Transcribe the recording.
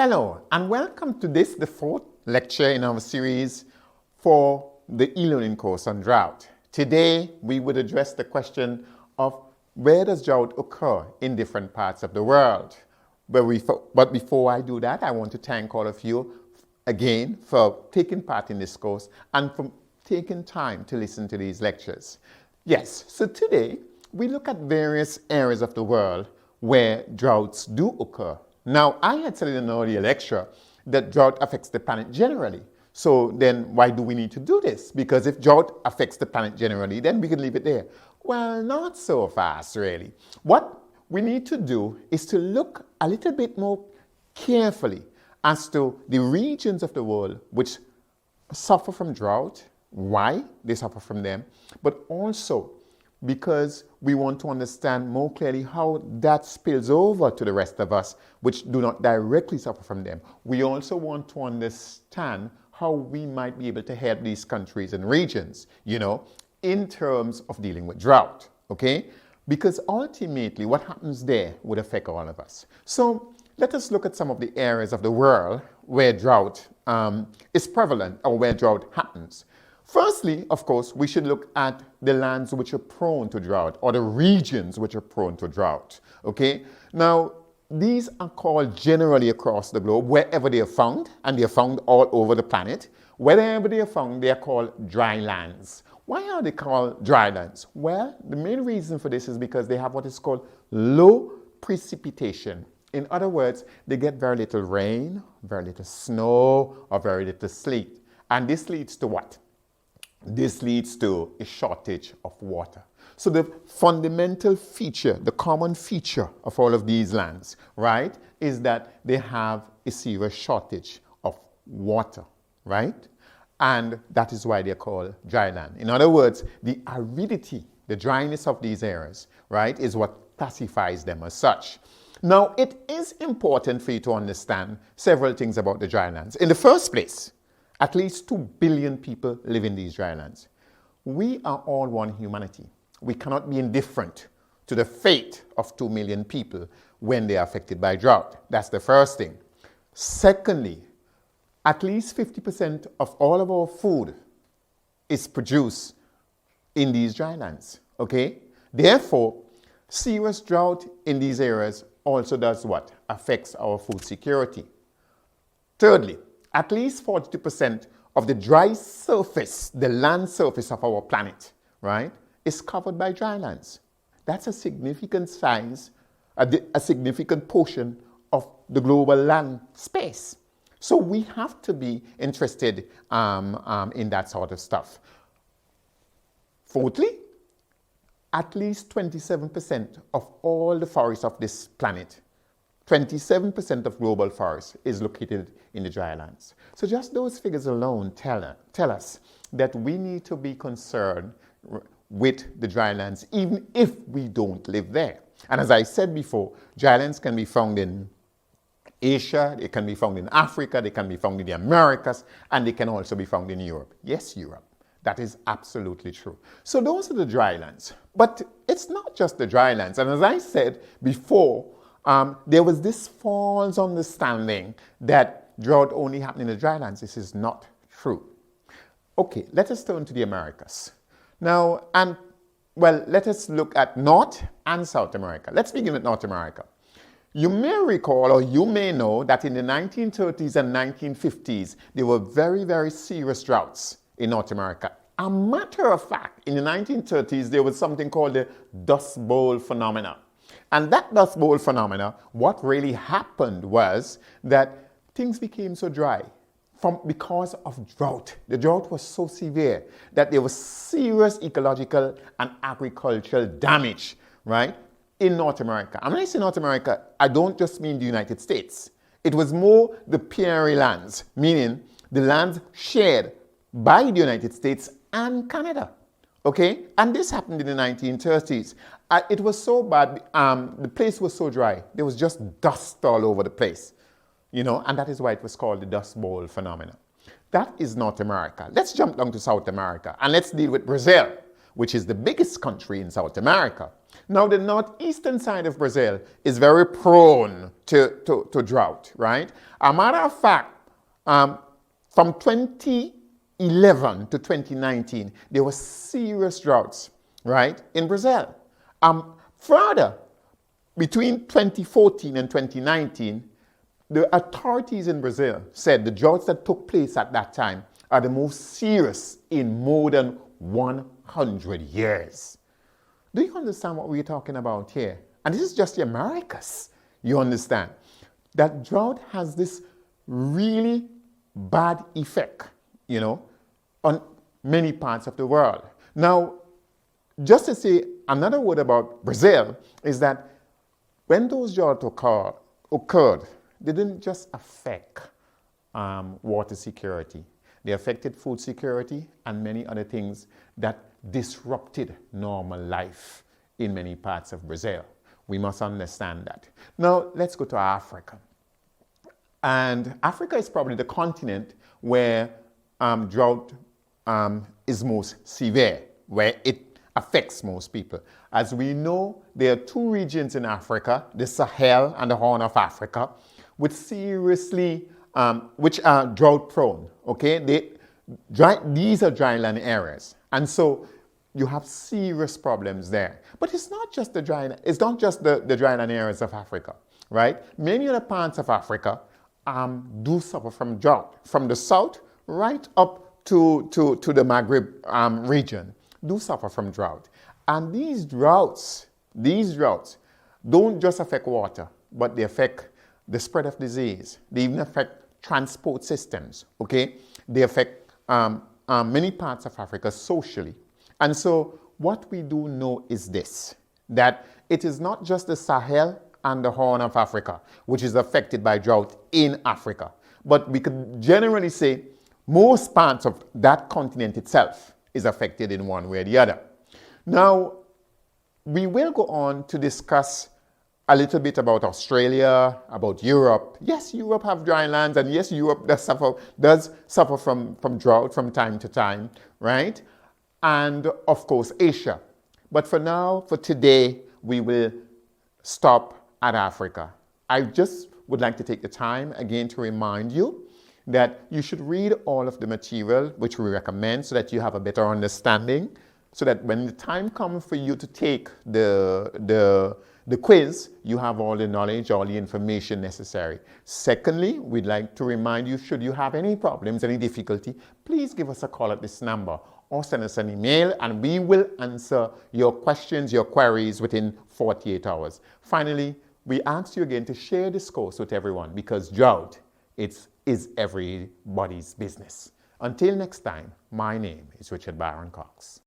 Hello and welcome to the fourth lecture in our series for the e-learning course on drought. Today we would address the question of where does drought occur in different parts of the world. But before I do that, I want to thank all of you again for taking part in this course and for taking time to listen to these lectures. Yes, so today we look at various areas of the world where droughts do occur. Now, I had said in an earlier lecture that drought affects the planet generally. So then why do we need to do this? Because if drought affects the planet generally, then we can leave it there. Well, not so fast, really. What we need to do is to look a little bit more carefully as to the regions of the world which suffer from drought, why they suffer from them, but also because we want to understand more clearly how that spills over to the rest of us, which do not directly suffer from them. We also want to understand how we might be able to help these countries and regions, in terms of dealing with drought, okay? Because ultimately what happens there would affect all of us. So let us look at some of the areas of the world where drought is prevalent or where drought happens. Firstly, of course, we should look at the lands which are prone to drought or the regions which are prone to drought, okay? Now, these are called generally across the globe, wherever they are found, and they are found all over the planet. Wherever they are found, they are called dry lands. Why are they called dry lands? Well, the main reason for this is because they have what is called low precipitation. In other words, they get very little rain, very little snow, or very little sleet. And this leads to what? This leads to a shortage of water. So the fundamental feature, the common feature of all of these lands, right, is that they have a serious shortage of water, right? And that is why they're called dry land. In other words, the aridity, the dryness of these areas, right, is what classifies them as such. Now, it is important for you to understand several things about the dry lands. In the first place, at least 2 billion people live in these dry lands. We are all one humanity. We cannot be indifferent to the fate of 2 million people when they are affected by drought. That's the first thing. Secondly, at least 50% of all of our food is produced in these dry lands, okay? Therefore, serious drought in these areas also does what? Affects our food security. Thirdly, at least 42% of the dry surface, the land surface of our planet, right, is covered by dry lands. That's a significant size, a significant portion of the global land space. So we have to be interested in that sort of stuff. Fourthly, at least 27% of all the forests of this planet, 27% of global forests is located in the dry lands. So just those figures alone tell us that we need to be concerned with the dry lands, even if we don't live there. And as I said before, dry lands can be found in Asia, they can be found in Africa, they can be found in the Americas, and they can also be found in Europe. Yes, Europe. That is absolutely true. So those are the dry lands. But it's not just the dry lands. And as I said before, there was this false understanding that drought only happened in the dry lands. This is not true. Okay, let us turn to the Americas. Now, let us look at North and South America. Let's begin with North America. You may recall or you may know that in the 1930s and 1950s, there were very, very serious droughts in North America. A matter of fact, in the 1930s, there was something called the Dust Bowl phenomena. And that Dust Bowl phenomena, what really happened was that things became so dry because of drought. The drought was so severe that there was serious ecological and agricultural damage, right, in North America. And when I say North America, I don't just mean the United States. It was more the prairie lands, meaning the lands shared by the United States and Canada. Okay, and this happened in the 1930s. It was so bad, the place was so dry, there was just dust all over the place, and that is why it was called the Dust Bowl phenomenon. That is North America. Let's jump down to South America and let's deal with Brazil, which is the biggest country in South America. Now, the northeastern side of Brazil is very prone to drought, right? A matter of fact, from 2011 to 2019, there were serious droughts, right, in Brazil. Further, between 2014 and 2019, the authorities in Brazil said the droughts that took place at that time are the most serious in more than 100 years. Do you understand what we're talking about here? And this is just the Americas, you understand? That drought has this really bad effect, you know, on many parts of the world. Now, just to say another word about Brazil is that when those droughts occurred, they didn't just affect water security. They affected food security and many other things that disrupted normal life in many parts of Brazil. We must understand that. Now, let's go to Africa. And Africa is probably the continent where drought is most severe, where it affects most people. As we know, there are two regions in Africa, the Sahel and the Horn of Africa, which are drought prone, okay? These are dryland areas. And so you have serious problems there. But it's not just the dryland areas of Africa, right? Many other parts of Africa do suffer from drought. From the south right up to the Maghreb region do suffer from drought. And these droughts don't just affect water, but they affect the spread of disease. They even affect transport systems, okay? They affect many parts of Africa socially. And so what we do know is this, that it is not just the Sahel and the Horn of Africa, which is affected by drought in Africa. But we could generally say most parts of that continent itself is affected in one way or the other. Now, we will go on to discuss a little bit about Australia, about Europe. Yes, Europe have dry lands, and yes, Europe does suffer from drought from time to time, right? And of course, Asia. But for now, for today, we will stop at Africa. I just would like to take the time again to remind you that you should read all of the material which we recommend so that you have a better understanding, so that when the time comes for you to take the quiz, you have all the knowledge, all the information necessary. Secondly, we'd like to remind you, should you have any problems, any difficulty, please give us a call at this number or send us an email and we will answer your questions, your queries within 48 hours. Finally, we ask you again to share this course with everyone because drought is everybody's business. Until next time, my name is Richard Byron Cox.